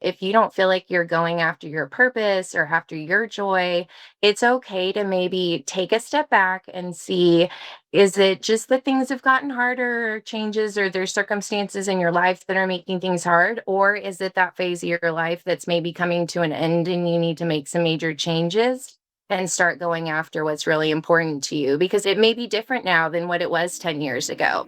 If you don't feel like you're going after your purpose or after your joy, it's okay to maybe take a step back and see, is it just that things have gotten harder or changes or there's circumstances in your life that are making things hard? Or is it that phase of your life that's maybe coming to an end and you need to make some major changes and start going after what's really important to you? Because it may be different now than what it was 10 years ago.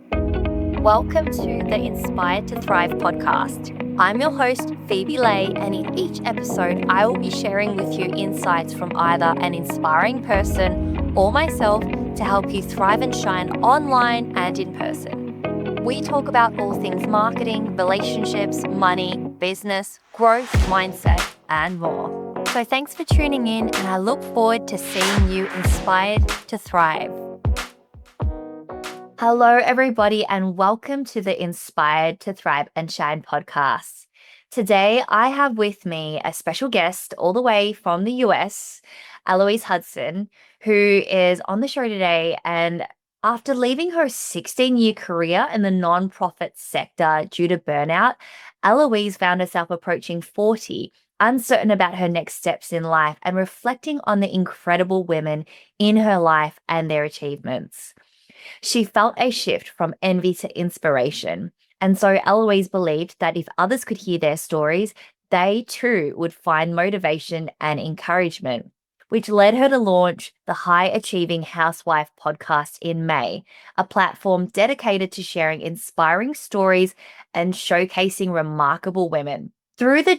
Welcome to the Inspired to Thrive podcast. I'm your host, Phoebe Lay, and in each episode, I will be sharing with you insights from either an inspiring person or myself to help you thrive and shine online and in person. We talk about all things marketing, relationships, money, business, growth, mindset, and more. So thanks for tuning in, and I look forward to seeing you inspired to thrive. Hello, everybody, and welcome to the Inspired to Thrive and Shine podcast. Today, I have with me a special guest all the way from the US, Eloise Hudson, who is on the show today. And after leaving her 16-year career in the nonprofit sector due to burnout, Eloise found herself approaching 40, uncertain about her next steps in life and reflecting on the incredible women in her life and their achievements. She felt a shift from envy to inspiration. And so Eloise believed that if others could hear their stories, they too would find motivation and encouragement, which led her to launch the High Achieving Housewife podcast in May, a platform dedicated to sharing inspiring stories and showcasing remarkable women. Though the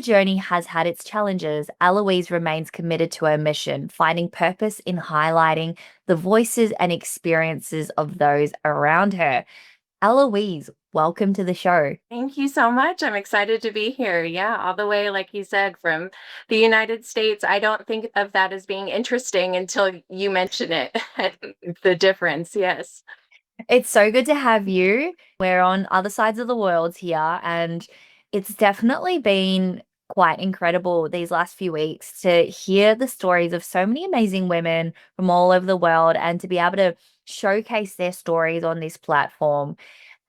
journey has had its challenges, Eloise remains committed to her mission, finding purpose in highlighting the voices and experiences of those around her. Eloise, welcome to the show. Thank you so much. I'm excited to be here. Yeah, all the way, like you said, from the United States. I don't think of that as being interesting until you mention it. The difference, yes. It's so good to have you. We're on other sides of the world here, and it's definitely been quite incredible these last few weeks to hear the stories of so many amazing women from all over the world and to be able to showcase their stories on this platform.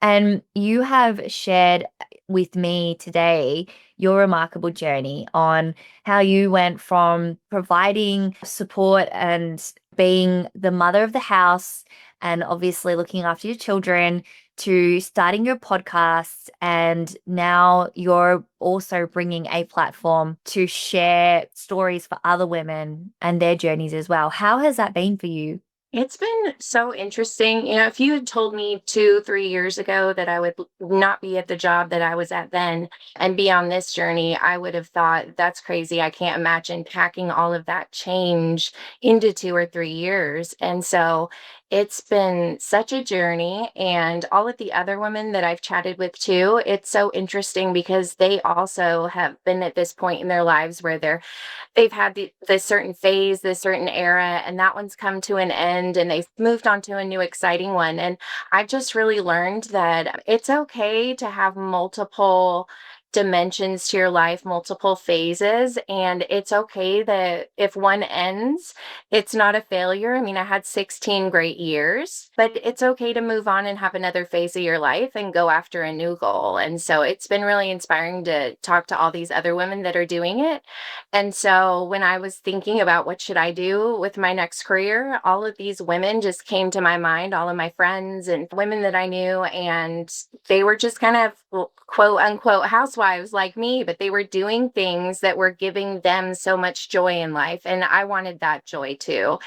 And you have shared with me today your remarkable journey on how you went from providing support and being the mother of the house and obviously looking after your children to starting your podcast. And now you're also bringing a platform to share stories for other women and their journeys as well. How has that been for you? It's been so interesting. If you had told me 2, 3 years ago that I would not be at the job that I was at then and be on this journey, I would have thought that's crazy. I can't imagine packing all of that change into 2 or 3 years. And so it's been such a journey. And all of the other women that I've chatted with too, it's so interesting because they also have been at this point in their lives where they've had this certain phase, this certain era, and that one's come to an end and they've moved on to a new exciting one. And I've just really learned that it's okay to have multiple dimensions to your life, multiple phases. And it's okay that if one ends, it's not a failure. I mean, I had 16 great years, but it's okay to move on and have another phase of your life and go after a new goal. And so it's been really inspiring to talk to all these other women that are doing it. And so when I was thinking about what should I do with my next career, all of these women just came to my mind, all of my friends and women that I knew, and they were just kind of quote unquote housewives like me, but they were doing things that were giving them so much joy in life. And I wanted that joy too.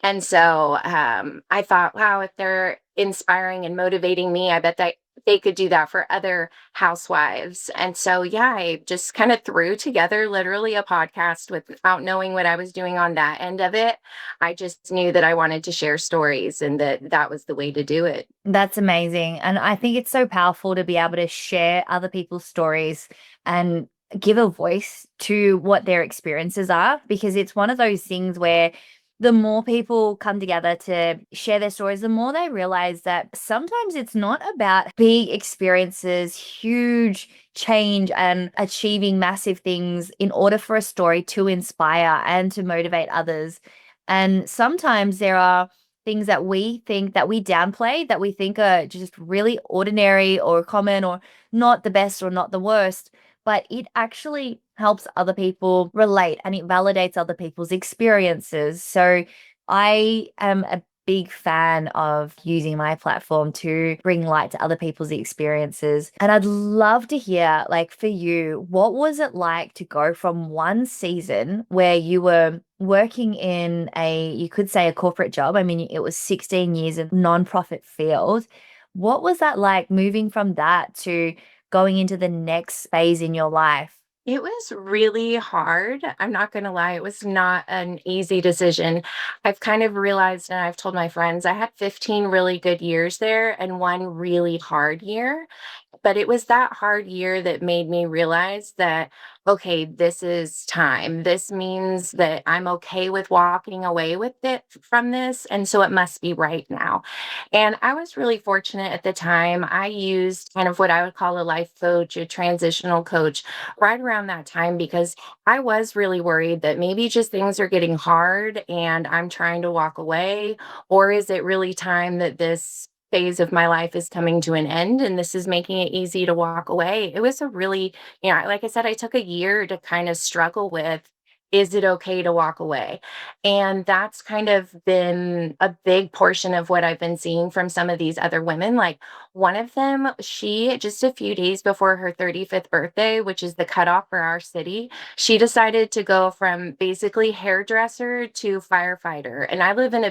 And so I thought, wow, if they're inspiring and motivating me, I bet that they could do that for other housewives. And so, yeah, I just kind of threw together literally a podcast without knowing what I was doing on that end of it. I just knew that I wanted to share stories and that that was the way to do it. That's amazing. And I think it's so powerful to be able to share other people's stories and give a voice to what their experiences are, because it's one of those things where the more people come together to share their stories, the more they realize that sometimes it's not about big experiences, huge change, and achieving massive things in order for a story to inspire and to motivate others. And sometimes there are things that we think that we downplay, that we think are just really ordinary or common or not the best or not the worst. but it actually helps other people relate and it validates other people's experiences. So I am a big fan of using my platform to bring light to other people's experiences. And I'd love to hear, like, for you, what was it like to go from one season where you were working in you could say a corporate job? I mean, it was 16 years in nonprofit field. What was that like moving from that to going into the next phase in your life? It was really hard. I'm not going to lie. It was not an easy decision. I've kind of realized, and I've told my friends, I had 15 really good years there and one really hard year. But it was that hard year that made me realize that, okay, this is time. This means that I'm okay with walking away with it from this. And so it must be right now. And I was really fortunate at the time. I used kind of what I would call a life coach, a transitional coach, right around that time because I was really worried that maybe just things are getting hard and I'm trying to walk away. Or is it really time that this phase of my life is coming to an end and this is making it easy to walk away? It was a really, like I said, I took a year to kind of struggle with, is it okay to walk away? And that's kind of been a big portion of what I've been seeing from some of these other women. Like one of them, she just a few days before her 35th birthday, which is the cutoff for our city, she decided to go from basically hairdresser to firefighter. And I live in a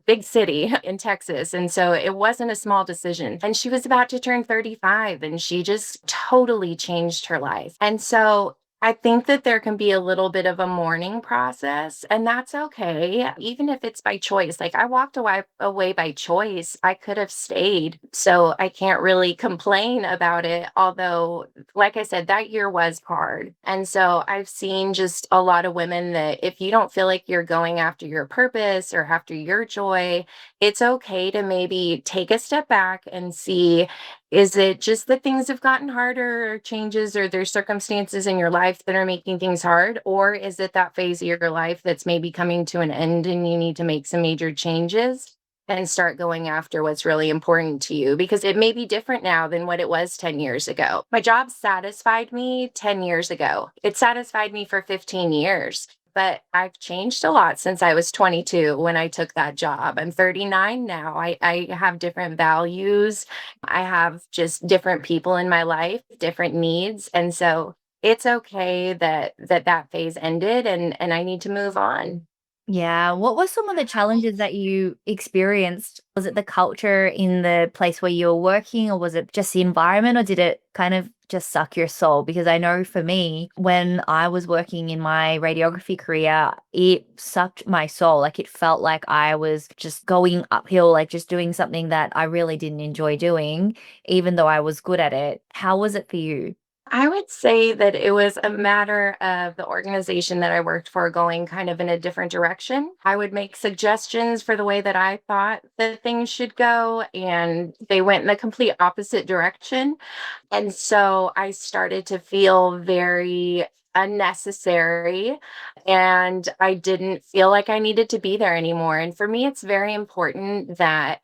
big city in Texas. And so it wasn't a small decision. And she was about to turn 35 and she just totally changed her life. And so I think that there can be a little bit of a mourning process, and that's okay, even if it's by choice. Like I walked away by choice. I could have stayed. So I can't really complain about it. Although, like I said, that year was hard. And so I've seen just a lot of women that if you don't feel like you're going after your purpose or after your joy, it's okay to maybe take a step back and see, is it just that things have gotten harder or changes or there's circumstances in your life that are making things hard? Or is it that phase of your life that's maybe coming to an end and you need to make some major changes and start going after what's really important to you? Because it may be different now than what it was 10 years ago. My job satisfied me 10 years ago. It satisfied me for 15 years. But I've changed a lot since I was 22 when I took that job. I'm 39 now. I have different values. I have just different people in my life, different needs. And so it's okay that phase ended and I need to move on. Yeah. What were some of the challenges that you experienced? Was it the culture in the place where you were working, or was it just the environment, or did it kind of just suck your soul? Because I know for me, when I was working in my radiography career, it sucked my soul. Like it felt like I was just going uphill, like just doing something that I really didn't enjoy doing, even though I was good at it. How was it for you? I would say that it was a matter of the organization that I worked for going kind of in a different direction. I would make suggestions for the way that I thought that things should go, and they went in the complete opposite direction. And so I started to feel very unnecessary and I didn't feel like I needed to be there anymore. And for me, it's very important that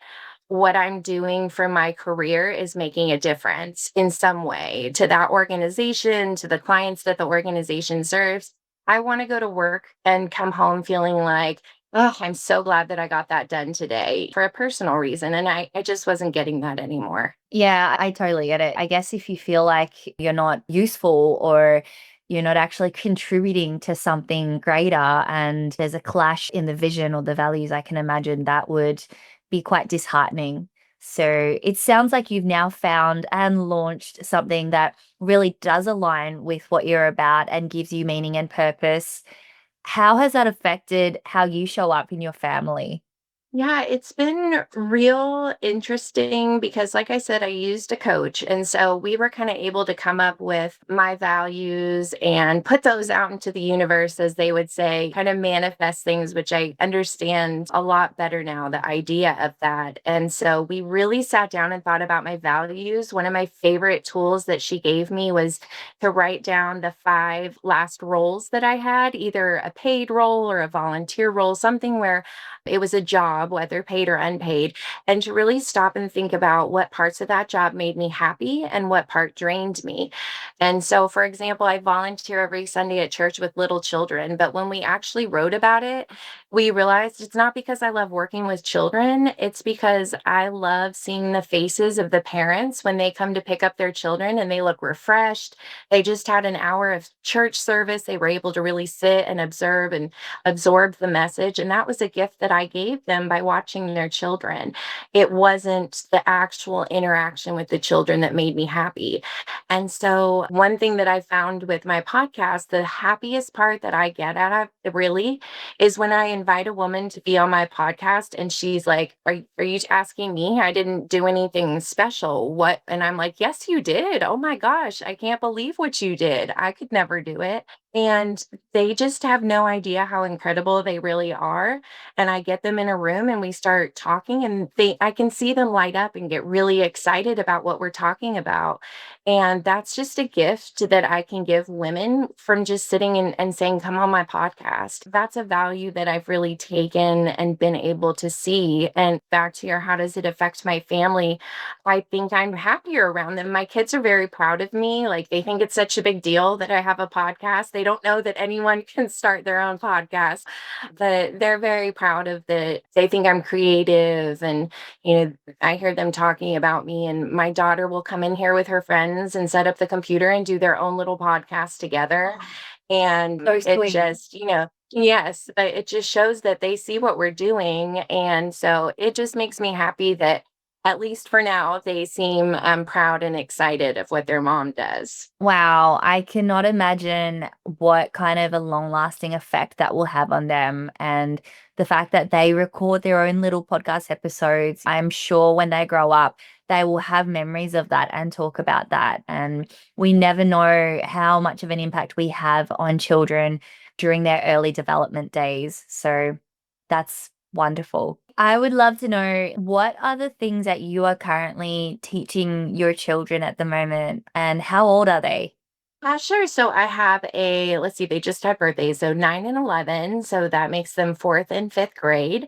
what I'm doing for my career is making a difference in some way to that organization, to the clients that the organization serves. I want to go to work and come home feeling like, oh, I'm so glad that I got that done today for a personal reason. And I just wasn't getting that anymore. Yeah, I totally get it. I guess if you feel like you're not useful or you're not actually contributing to something greater and there's a clash in the vision or the values, I can imagine that would be quite disheartening. So it sounds like you've now found and launched something that really does align with what you're about and gives you meaning and purpose. How has that affected how you show up in your family? Yeah, it's been real interesting because, like I said, I used a coach. And so we were kind of able to come up with my values and put those out into the universe, as they would say, kind of manifest things, which I understand a lot better now, the idea of that. And so we really sat down and thought about my values. One of my favorite tools that she gave me was to write down the 5 last roles that I had, either a paid role or a volunteer role, something where it was a job job, whether paid or unpaid, and to really stop and think about what parts of that job made me happy and what part drained me. And so, for example, I volunteer every Sunday at church with little children, but when we actually wrote about it, we realized it's not because I love working with children. It's because I love seeing the faces of the parents when they come to pick up their children and they look refreshed. They just had an hour of church service. They were able to really sit and observe and absorb the message. And that was a gift that I gave them by watching their children. It wasn't the actual interaction with the children that made me happy. And so, one thing that I found with my podcast, the happiest part that I get out of it really is when I invite a woman to be on my podcast and she's like, are you asking me? I didn't do anything special. What? And I'm like, yes, you did. Oh my gosh, I can't believe what you did. I could never do it. And they just have no idea how incredible they really are. And I get them in a room and we start talking and I can see them light up and get really excited about what we're talking about. And that's just a gift that I can give women from just sitting and saying, come on my podcast. That's a value that I've really taken and been able to see. And back to your, how does it affect my family? I think I'm happier around them. My kids are very proud of me. Like they think it's such a big deal that I have a podcast. They don't know that anyone can start their own podcast, but they're very proud of that. They think I'm creative and, I hear them talking about me, and my daughter will come in here with her friends and set up the computer and do their own little podcast together. And So it sweet. just, yes, but it just shows that they see what we're doing. And so it just makes me happy that at least for now, they seem proud and excited of what their mom does. Wow, I cannot imagine what kind of a long-lasting effect that will have on them. And the fact that they record their own little podcast episodes, I'm sure when they grow up, they will have memories of that and talk about that. And we never know how much of an impact we have on children during their early development days. So that's wonderful. I would love to know, what are the things that you are currently teaching your children at the moment, and how old are they? Sure. So I have let's see, they just had birthdays. So 9 and 11. So that makes them fourth and fifth grade.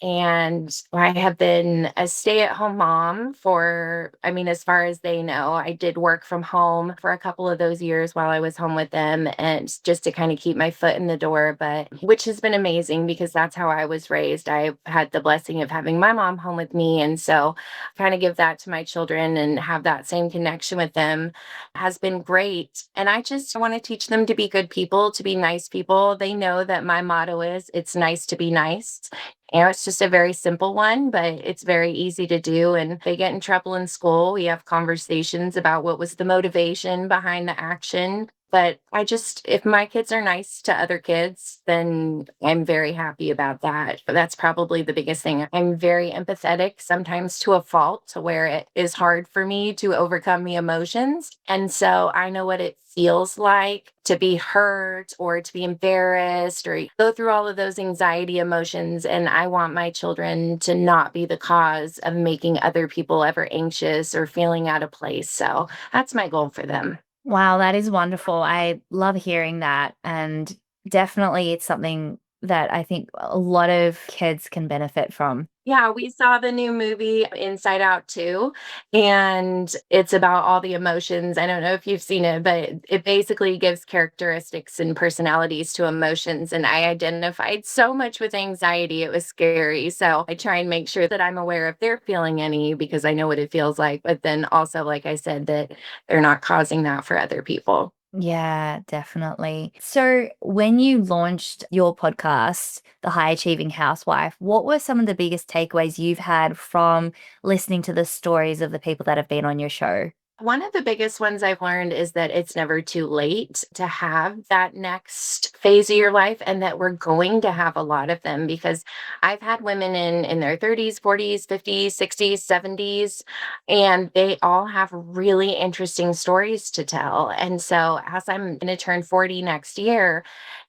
And I have been a stay-at-home mom for, I mean, as far as they know. I did work from home for a couple of those years while I was home with them and just to kind of keep my foot in the door, but which has been amazing because that's how I was raised. I had the blessing of having my mom home with me. And so kind of give that to my children and have that same connection with them has been great. And I just want to teach them to be good people, to be nice people. They know that my motto is it's nice to be nice. It's just a very simple one, but it's very easy to do. And if they get in trouble in school, we have conversations about what was the motivation behind the action. But if my kids are nice to other kids, then I'm very happy about that. But that's probably the biggest thing. I'm very empathetic, sometimes to a fault, to where it is hard for me to overcome the emotions. And so I know what it feels like to be hurt or to be embarrassed or go through all of those anxiety emotions. And I want my children to not be the cause of making other people ever anxious or feeling out of place. So that's my goal for them. Wow, that is wonderful. I love hearing that. And definitely it's something that I think a lot of kids can benefit from. Yeah, we saw the new movie Inside Out too, and it's about all the emotions. I don't know if you've seen it, but it basically gives characteristics and personalities to emotions. And I identified so much with anxiety. It was scary. So I try and make sure that I'm aware if they're feeling any because I know what it feels like. But then also, like I said, that they're not causing that for other people. Yeah, definitely. So, when you launched your podcast, The High Achieving Housewife, what were some of the biggest takeaways you've had from listening to the stories of the people that have been on your show? One of the biggest ones I've learned is that it's never too late to have that next phase of your life and that we're going to have a lot of them because I've had women in their 30s, 40s, 50s, 60s, 70s, and they all have really interesting stories to tell. And so as I'm going to turn 40 next year,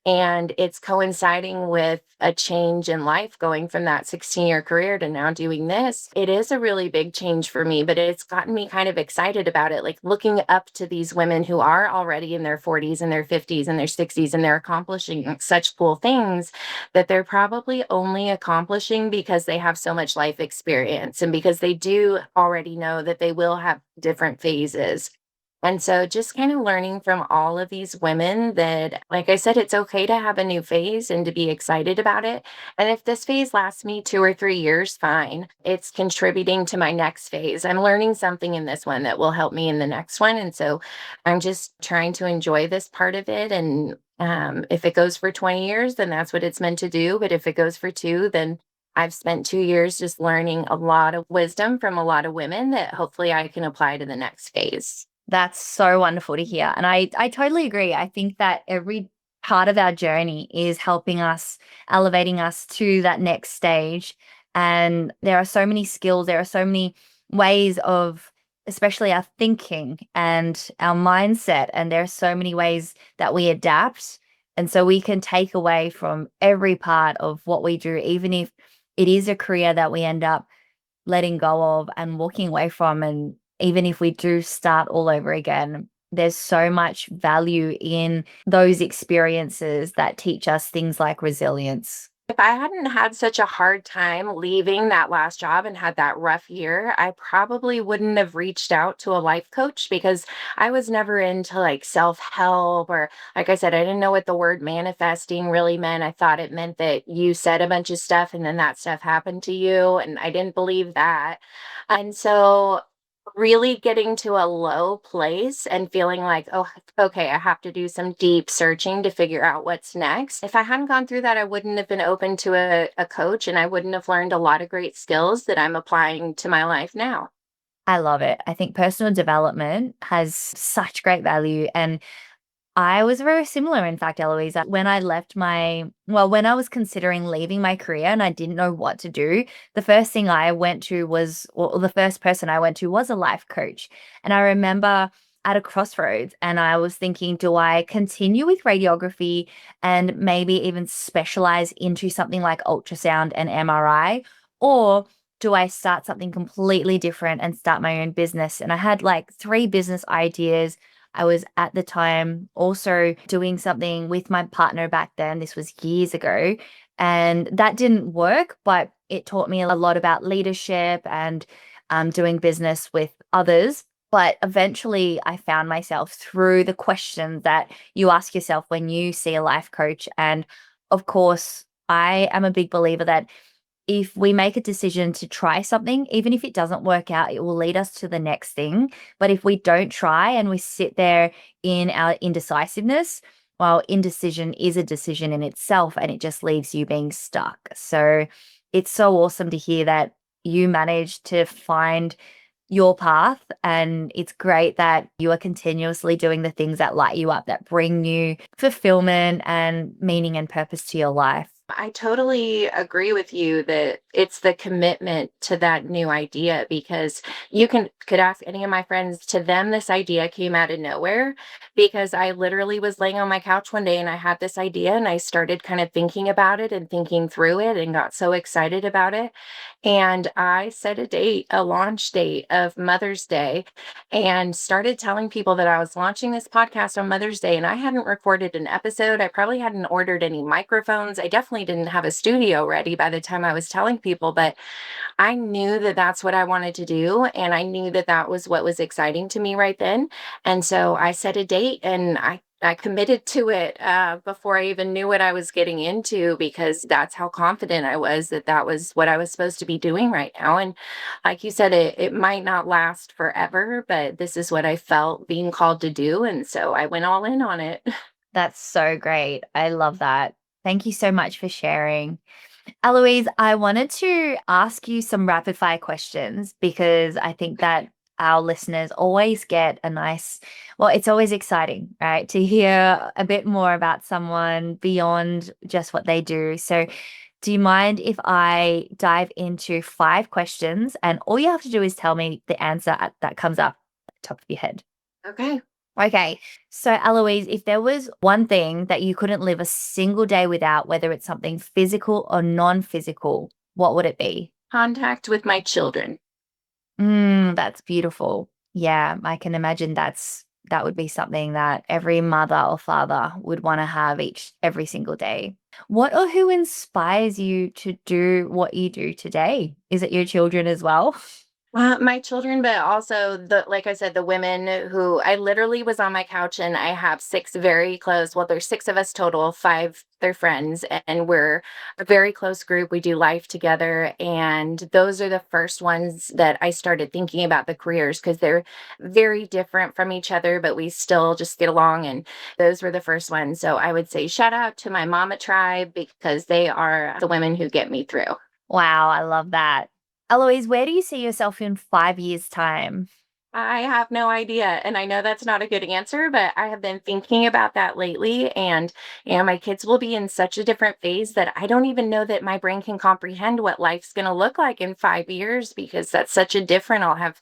and it's coinciding with a change in life going from that 16-year career to now doing this. It is a really big change for me, but it's gotten me kind of excited about about it, like looking up to these women who are already in their 40s and their 50s and their 60s, and they're accomplishing such cool things that they're probably only accomplishing because they have so much life experience and because they do already know that they will have different phases. And so just kind of learning from all of these women that, like I said, it's okay to have a new phase and to be excited about it. And if this phase lasts me 2 or 3 years, fine. It's contributing to my next phase. I'm learning something in this one that will help me in the next one. And so I'm just trying to enjoy this part of it. And if it goes for 20 years, then that's what it's meant to do. But if it goes for two, then I've spent 2 years just learning a lot of wisdom from a lot of women that hopefully I can apply to the next phase. That's so wonderful to hear. And I totally agree. I think that every part of our journey is helping us, elevating us to that next stage. And there are so many skills, there are so many ways of, especially our thinking and our mindset. And there are so many ways that we adapt. And so we can take away from every part of what we do, even if it is a career that we end up letting go of and walking away from. And even if we do start all over again, there's so much value in those experiences that teach us things like resilience. If I hadn't had such a hard time leaving that last job and had that rough year, I probably wouldn't have reached out to a life coach because I was never into like self help or, like I said, I didn't know what the word manifesting really meant. I thought it meant that you said a bunch of stuff and then that stuff happened to you. And I didn't believe that. And so, really getting to a low place and feeling like, oh, okay, I have to do some deep searching to figure out what's next. If I hadn't gone through that, I wouldn't have been open to a coach and I wouldn't have learned a lot of great skills that I'm applying to my life now. I love it. I think personal development has such great value. And I was very similar, in fact, Eloise. When I left when I was considering leaving my career and I didn't know what to do, the first thing I went to was, or the first person I went to was a life coach. And I remember at a crossroads and I was thinking, do I continue with radiography and maybe even specialize into something like ultrasound and MRI? Or do I start something completely different and start my own business? And I had like three business ideas. I was at the time also doing something with my partner back then. This was years ago. And that didn't work, but it taught me a lot about leadership and doing business with others. But eventually, I found myself through the questions that you ask yourself when you see a life coach. And of course, I am a big believer that if we make a decision to try something, even if it doesn't work out, it will lead us to the next thing. But if we don't try and we sit there in our indecisiveness, well, indecision is a decision in itself and it just leaves you being stuck. So it's so awesome to hear that you managed to find your path. And it's great that you are continuously doing the things that light you up, that bring you fulfillment and meaning and purpose to your life. I totally agree with you that it's the commitment to that new idea because you could ask any of my friends, to them this idea came out of nowhere because I literally was laying on my couch one day and I had this idea and I started kind of thinking about it and thinking through it and got so excited about it. And I set a date, a launch date of Mother's Day, and started telling people that I was launching this podcast on Mother's Day. And I hadn't recorded an episode. I probably hadn't ordered any microphones. I definitely didn't have a studio ready by the time I was telling people, but I knew that that's what I wanted to do. And I knew that that was what was exciting to me right then. And so I set a date and I committed to it before I even knew what I was getting into because that's how confident I was that that was what I was supposed to be doing right now. And like you said, it might not last forever, but this is what I felt being called to do. And so I went all in on it. That's so great. I love that. Thank you so much for sharing. Eloise, I wanted to ask you some rapid fire questions because I think that our listeners always get a nice, well, it's always exciting, right, to hear a bit more about someone beyond just what they do. So, do you mind if I dive into 5 questions and all you have to do is tell me the answer that comes up at the top of your head? Okay. Okay. So, Eloise, if there was one thing that you couldn't live a single day without, whether it's something physical or non-physical, what would it be? Contact with my children. That's beautiful. Yeah, I can imagine that would be something that every mother or father would want to have each every single day. What or who inspires you to do what you do today? Is it your children as well? My children, but also like I said, the women who I literally was on my couch and I have six very close, well, there's six of us total, five, they're friends, and we're a very close group. We do life together. And those are the first ones that I started thinking about the careers because they're very different from each other, but we still just get along. And those were the first ones. So I would say shout out to my mama tribe because they are the women who get me through. Wow, I love that. Eloise, where do you see yourself in 5 years' time? I have no idea. And I know that's not a good answer, but I have been thinking about that lately. And, my kids will be in such a different phase that I don't even know that my brain can comprehend what life's going to look like in 5 years because that's such a different. I'll have,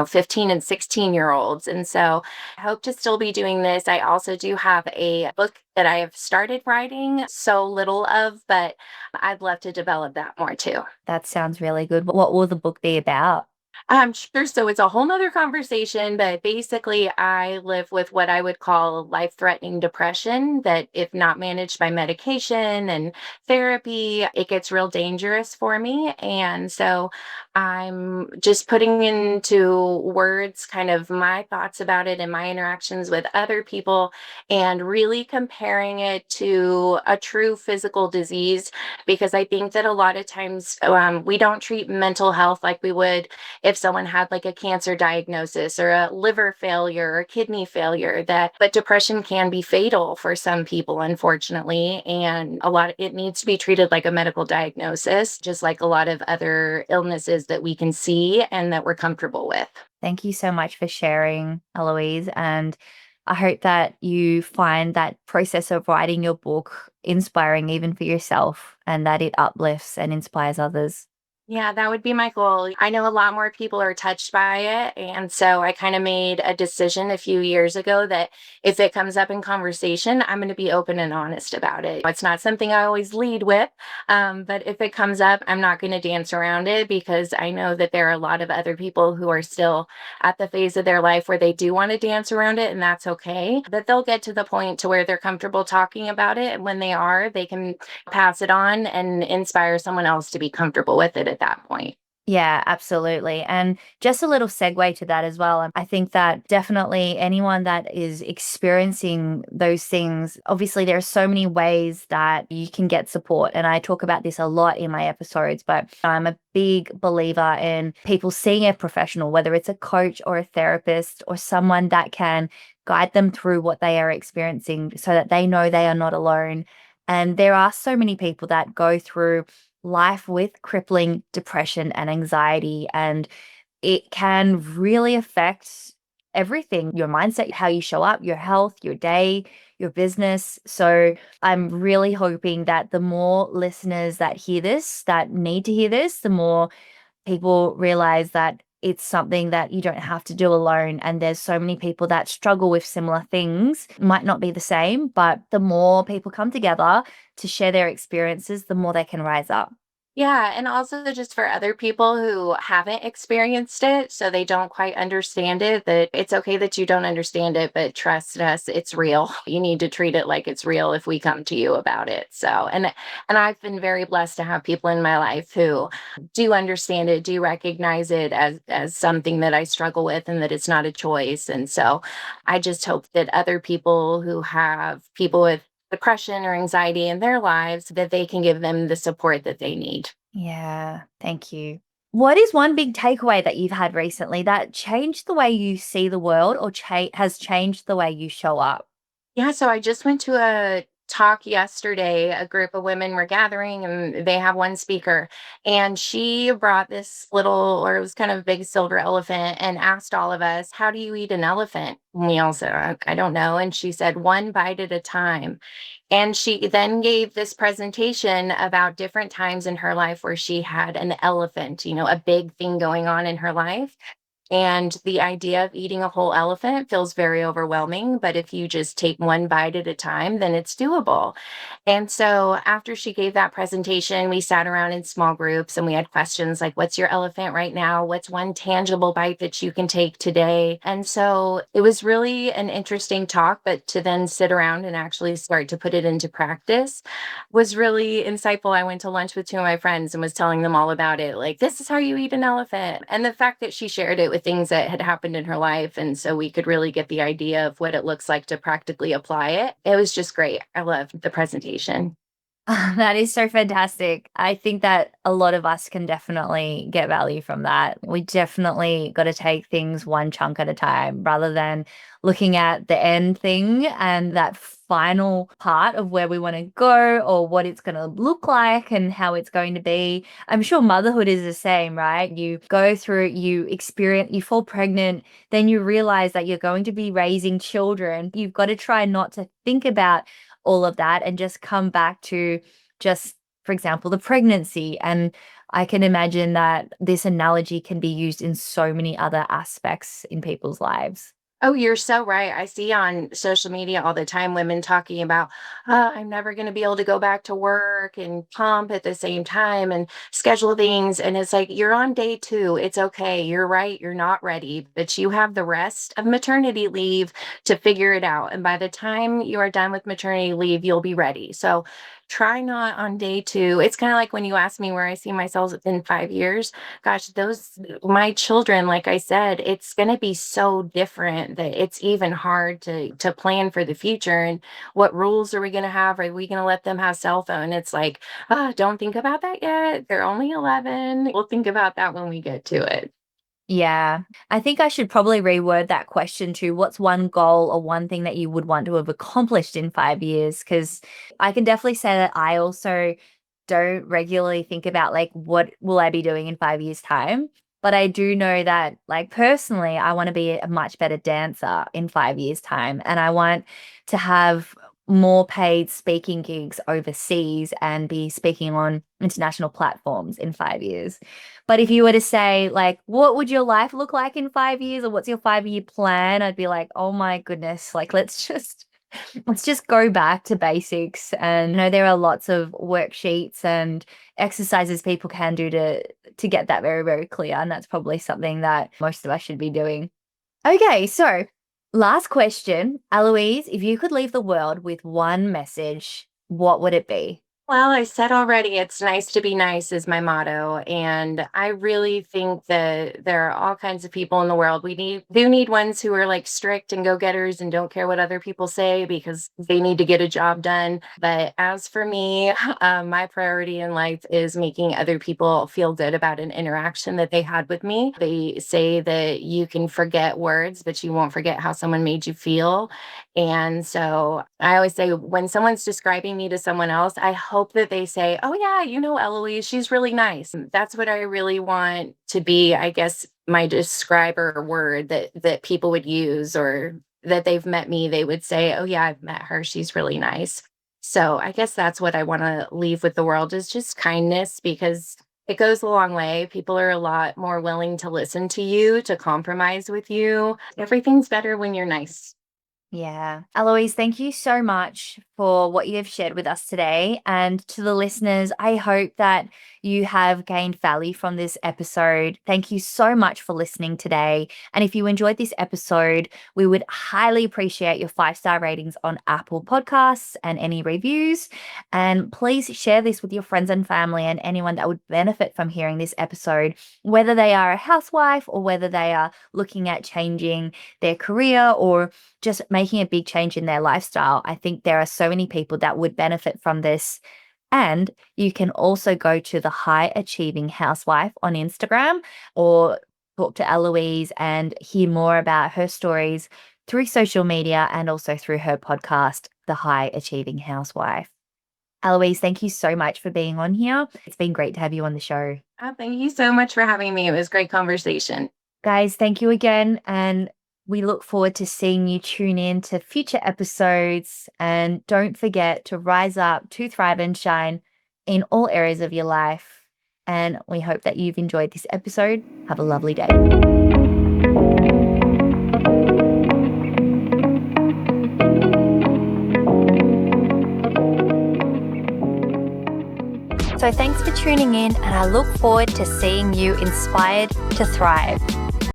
15 and 16-year-olds. And so I hope to still be doing this. I also do have a book that I have started writing so little of, but I'd love to develop that more too. That sounds really good. What will the book be about? Sure. So it's a whole nother conversation, but basically, I live with what I would call life-threatening depression that, if not managed by medication and therapy, it gets real dangerous for me. And so I'm just putting into words kind of my thoughts about it and my interactions with other people and really comparing it to a true physical disease because I think that a lot of times we don't treat mental health like we would if someone had like a cancer diagnosis or a liver failure or kidney failure, that but depression can be fatal for some people, unfortunately, and it needs to be treated like a medical diagnosis, just like a lot of other illnesses that we can see and that we're comfortable with. Thank you so much for sharing, Eloise. And I hope that you find that process of writing your book inspiring even for yourself and that it uplifts and inspires others. Yeah, that would be my goal. I know a lot more people are touched by it. And so I kind of made a decision a few years ago that if it comes up in conversation, I'm going to be open and honest about it. It's not something I always lead with, but if it comes up, I'm not going to dance around it because I know that there are a lot of other people who are still at the phase of their life where they do want to dance around it, and that's okay. That they'll get to the point to where they're comfortable talking about it. And when they are, they can pass it on and inspire someone else to be comfortable with it at that point. Yeah, absolutely. And just a little segue to that as well. I think that definitely anyone that is experiencing those things, obviously, there are so many ways that you can get support. And I talk about this a lot in my episodes, but I'm a big believer in people seeing a professional, whether it's a coach or a therapist or someone that can guide them through what they are experiencing so that they know they are not alone. And there are so many people that go through life with crippling depression and anxiety, and it can really affect everything your mindset, how you show up, your health, your day, your business. So, I'm really hoping that the more listeners that hear this, that need to hear this, the more people realize that it's something that you don't have to do alone. And there's so many people that struggle with similar things, might not be the same, but the more people come together to share their experiences, the more they can rise up. Yeah, and also just for other people who haven't experienced it, so they don't quite understand it, that it's okay that you don't understand it, but trust us, it's real. You need to treat it like it's real if we come to you about it. So, and I've been very blessed to have people in my life who do understand it, do recognize it as something that I struggle with and that it's not a choice. And so I just hope that other people who have people with depression or anxiety in their lives that they can give them the support that they need. Yeah, thank you. What is one big takeaway that you've had recently that changed the way you see the world or has changed the way you show up? Yeah, so I just went to a talk yesterday. A group of women were gathering and they have one speaker. And she brought this little, or it was kind of a big silver elephant, and asked all of us, how do you eat an elephant? And we all said, I don't know. And she said, one bite at a time. And she then gave this presentation about different times in her life where she had an elephant, a big thing going on in her life. And the idea of eating a whole elephant feels very overwhelming. But if you just take one bite at a time, then it's doable. And so after she gave that presentation, we sat around in small groups and we had questions like, what's your elephant right now? What's one tangible bite that you can take today? And so it was really an interesting talk, but to then sit around and actually start to put it into practice was really insightful. I went to lunch with two of my friends and was telling them all about it. Like, this is how you eat an elephant. And the fact that she shared it with things that had happened in her life. And so we could really get the idea of what it looks like to practically apply it. It was just great. I loved the presentation. That is so fantastic. I think that a lot of us can definitely get value from that. We definitely got to take things one chunk at a time rather than looking at the end thing and that final part of where we want to go or what it's going to look like and how it's going to be. I'm sure motherhood is the same, right? You go through, you experience, you fall pregnant, then you realize that you're going to be raising children. You've got to try not to think about all of that and just come back to just, for example, the pregnancy. And I can imagine that this analogy can be used in so many other aspects in people's lives. Oh, you're so right. I see on social media all the time women talking about, I'm never going to be able to go back to work and pump at the same time and schedule things. And it's like, you're on day two. It's okay. You're right. You're not ready, but you have the rest of maternity leave to figure it out. And by the time you are done with maternity leave, you'll be ready. So try not on day two. It's kind of like when you ask me where I see myself in 5 years. Gosh, those my children, like I said, it's going to be so different that it's even hard to plan for the future. And what rules are we going to have? Are we going to let them have cell phone? It's like, don't think about that yet. They're only 11. We'll think about that when we get to it. Yeah. I think I should probably reword that question to what's one goal or one thing that you would want to have accomplished in 5 years? Because I can definitely say that I also don't regularly think about like what will I be doing in 5 years' time. But I do know that, like, personally, I want to be a much better dancer in 5 years' time. And I want to have more paid speaking gigs overseas and be speaking on international platforms in 5 years. But if you were to say, like, what would your life look like in 5 years or what's your 5 year plan? I'd be like, oh my goodness, like, let's just go back to basics. And I know there are lots of worksheets and exercises people can do to get that very, very clear. And that's probably something that most of us should be doing. Okay, so last question. Eloise, if you could leave the world with one message, what would it be? Well, I said already, it's nice to be nice is my motto. And I really think that there are all kinds of people in the world. Do need ones who are like strict and go-getters and don't care what other people say because they need to get a job done. But as for me, my priority in life is making other people feel good about an interaction that they had with me. They say that you can forget words, but you won't forget how someone made you feel. And so I always say when someone's describing me to someone else, I hope that they say, oh, yeah, Eloise, she's really nice. That's what I really want to be, I guess, my describer word that people would use or that they've met me. They would say, oh, yeah, I've met her. She's really nice. So I guess that's what I want to leave with the world is just kindness because it goes a long way. People are a lot more willing to listen to you, to compromise with you. Everything's better when you're nice. Yeah. Eloise, thank you so much for what you have shared with us today. And to the listeners, I hope that you have gained value from this episode. Thank you so much for listening today. And if you enjoyed this episode, we would highly appreciate your 5-star ratings on Apple Podcasts and any reviews. And please share this with your friends and family and anyone that would benefit from hearing this episode, whether they are a housewife or whether they are looking at changing their career or just making a big change in their lifestyle. I think there are so many people that would benefit from this. And you can also go to the High Achieving Housewife on Instagram or talk to Eloise and hear more about her stories through social media and also through her podcast, The High Achieving Housewife. Eloise, thank you so much for being on here. It's been great to have you on the show. Thank you so much for having me. It was a great conversation. Guys, thank you again. And we look forward to seeing you tune in to future episodes. And don't forget to rise up, to thrive and shine in all areas of your life. And we hope that you've enjoyed this episode. Have a lovely day. So thanks for tuning in, and I look forward to seeing you inspired to thrive.